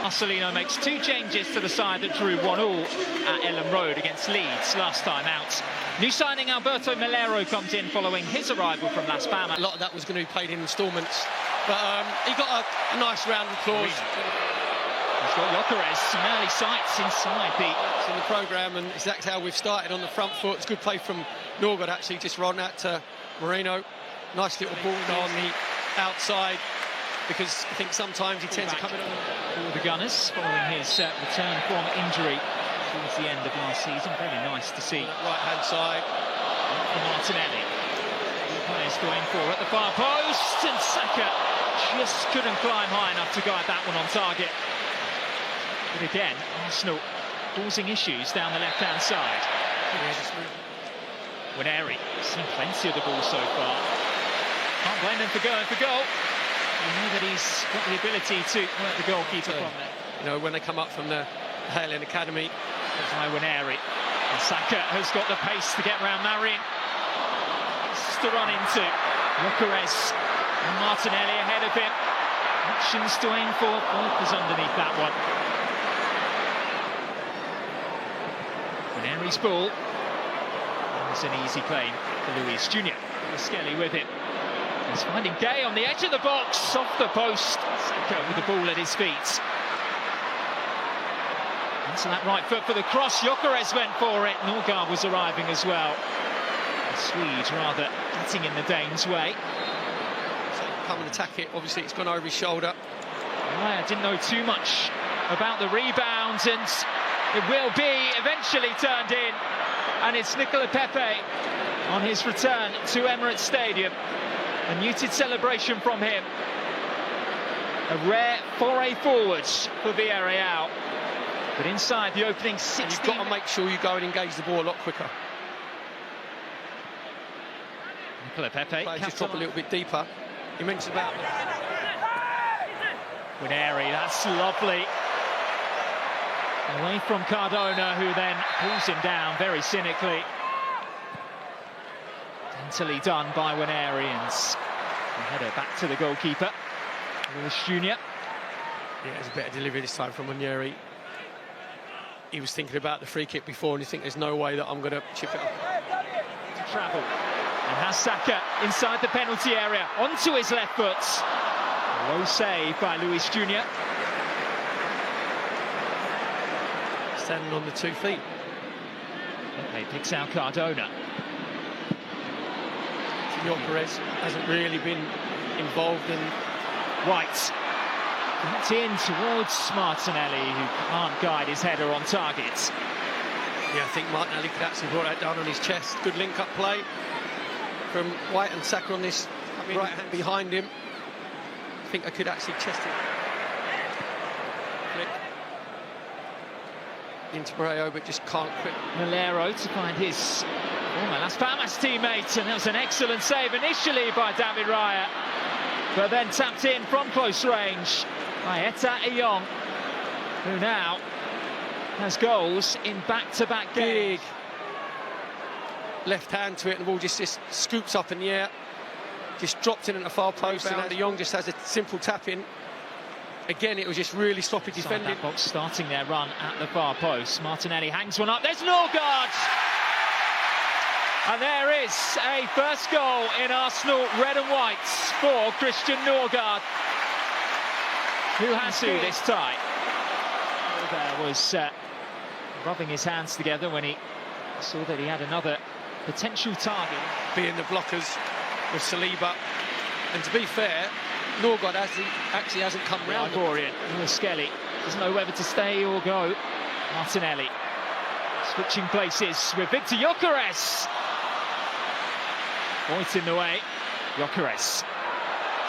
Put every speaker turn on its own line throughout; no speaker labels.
Marcelino makes 2 changes to the side that drew 1-1 at Ellen Road against Leeds last time out. New signing Alberto Melero comes in following his arrival from Las Palmas.
A lot of that was going to be paid in instalments, but he got a nice round of applause.
He's got Jokeres, some early sights inside
in the programme, and exactly how we've started on the front foot. It's good play from Norgard, actually, just rolling out to Moreno. Nice little ball on the outside, because I think sometimes he tends to come in
for the Gunners following his return from injury towards the end of last season. Very nice to see.
Right-hand side.
For Martinelli. Players to aim for at the far post, and Saka just couldn't climb high enough to guide that one on target. But again, Arsenal causing issues down the left-hand side. Winneri, seen plenty of the ball so far. Can't blame him for going for goal. You know that he's got the ability to work the goalkeeper from there.
You know, when they come up from the Hale Academy.
There's my Winneri. And Saka has got the pace to get round Marin. Just to run into Jokeres. And Martinelli ahead of him. Options to aim for. Both underneath that one. Winneri's ball. It's an easy claim for Luis Jr. Skelly with it. He's finding Gay on the edge of the box, off the post. Saka with the ball at his feet. Into that right foot for the cross. Jokeres went for it. Norgard was arriving as well. The Swede rather getting in the Danes' way.
So come and attack it. Obviously, it's gone over his shoulder.
I didn't know too much about the rebound, and it will be eventually turned in. And it's Nicola Pepe on his return to Emirates Stadium. A muted celebration from him. A rare foray forwards for Villarreal. But inside the opening 16...
You've got to make sure you go and engage the ball a lot quicker.
Nicola Pepe.
Just drop a little bit deeper. You mentioned about...
Winneri, that's lovely. Away from Cardona, who then pulls him down very cynically. Daintily done by Winneri, and the header back to the goalkeeper, Luis Jr.
Yeah, it's a better delivery this time from Winneri. He was thinking about the free kick before, and you think there's no way that I'm going to chip it up.
To travel, and has Saka inside the penalty area, onto his left foot. Low save by Luis Jr.
Standing on the 2 feet.
Pepe picks out Cardona.
Jokeres hasn't really been involved in...
White. It's in towards Martinelli, who can't guide his header on target.
Yeah, I think Martinelli could actually brought that down on his chest. Good link-up play from White and Saka on this right hand behind him. I think I could actually chest it. Flick into Moreno, but just can't quit.
Melero to find his former Las Palmas teammate, and that was an excellent save initially by David Raya, but then tapped in from close range by Eta Eyong, who now has goals in back-to-back games.
Left hand to it, and the ball just scoops up in the air, just dropped in at the far post, and Eta Eyong just has a simple tap in. Again, it was just really sloppy defending.
That box starting their run at the far post. Martinelli hangs one up. There's Norgard! And there is a first goal in Arsenal red and whites for Christian Norgard, who has to this tie. There was rubbing his hands together when he saw that he had another potential target.
Being the blockers with Saliba. And to be fair, Norgard actually hasn't come round.
Ivorian, Skelly doesn't know whether to stay or go. Martinelli switching places with Victor Jokeres. Point in the way. Jokeres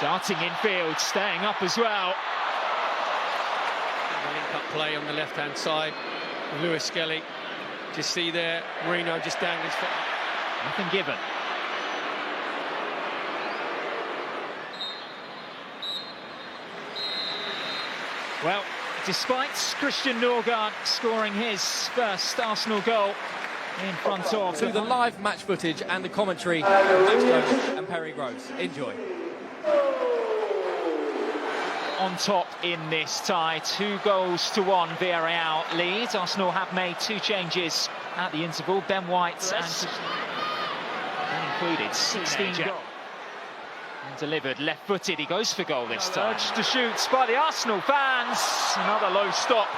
darting infield, staying up as well.
Link-up play on the left-hand side. Luis Skelly. Just see there, Moreno just dangling his foot.
Nothing given. Well, despite Christian Norgard scoring his first Arsenal goal in front of...
To the live match footage and the commentary from Max Jones and Perry Groves. Enjoy.
on top in this tie. 2-1 Villarreal lead. Arsenal have made 2 changes at the interval. Ben White and included 16 goals. And delivered left-footed. He goes for goal this time. Urged to shoot by the Arsenal fans. Another low stop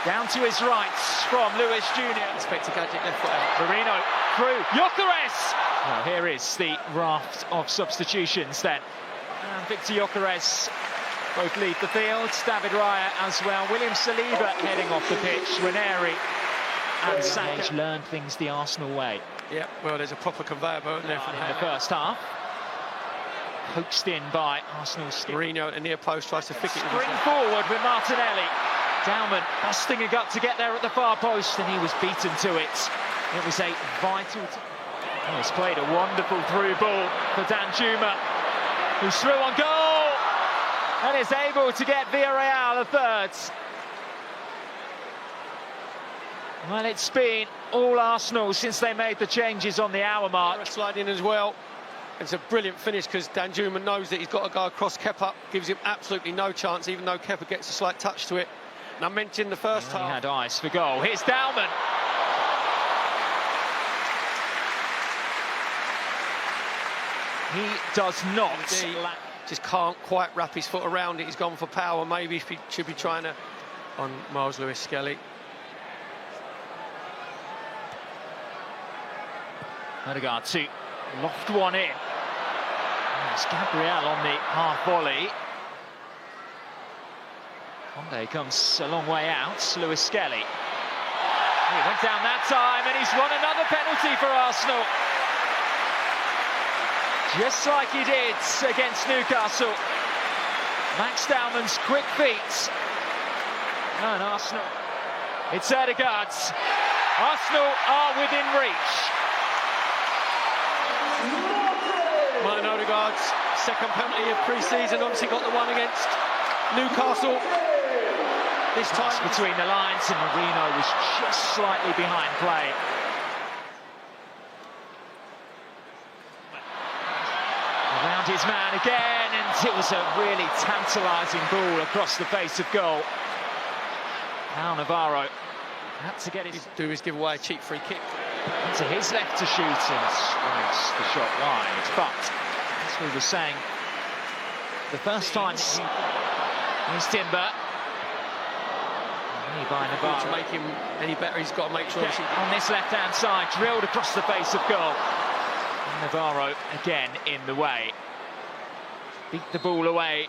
down to his right from Lewis Jr.
Expect a gadget left foot out.
Marino through. Gyökeres! Well, here is the raft of substitutions then. And Victor Gyökeres both leave the field. David Raya as well. William Saliba heading off the pitch. Ranieri and Saka learned things the Arsenal way.
Yeah, well, there's a proper conveyor belt there
in the first half. Coaxed in by Arsenal's skip.
Marino at the near post tries to flick it.
Spring forward with Martinelli. Dowman busting a gut to get there at the far post, and he was beaten to it. It was a vital... he's played a wonderful through ball for Danjuma, who's through on goal and is able to get Villarreal a third. Well, it's been all Arsenal since they made the changes on the hour mark.
Sliding as well. It's a brilliant finish because Danjuma knows that he's got to go across Kepa. Gives him absolutely no chance, even though Kepa gets a slight touch to it. And I mentioned the first half.
He had eyes for goal. Here's Dowman. He does not.
Just can't quite wrap his foot around it. He's gone for power. Maybe he should be trying to on Miles Lewis-Skelly.
Odegaard to loft one in. It's Gabriel on the half volley. Conde comes a long way out. Lewis-Skelly. He went down that time and he's won another penalty for Arsenal. Just like he did against Newcastle. Max Dowman's quick feet. And Arsenal. It's Odegaard. Arsenal are within reach.
Martin Odegaard's second penalty of pre-season, obviously got the one against Newcastle. This time
between the lines, and Marino was just slightly behind play. Around his man again, and it was a really tantalising ball across the face of goal. Now Navarro had to get
his give away a cheap free kick.
To his left to shoot and strikes the shot wide. But as we were saying, the first time here's Timber. By Navarro.
To make him any better, he's got to make sure
on this left-hand side, drilled across the face of goal. And Navarro again in the way. Beat the ball away.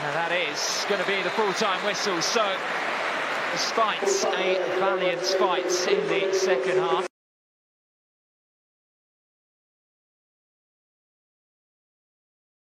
Now that is going to be the full-time whistle. So, despite a valiant fight in the second half.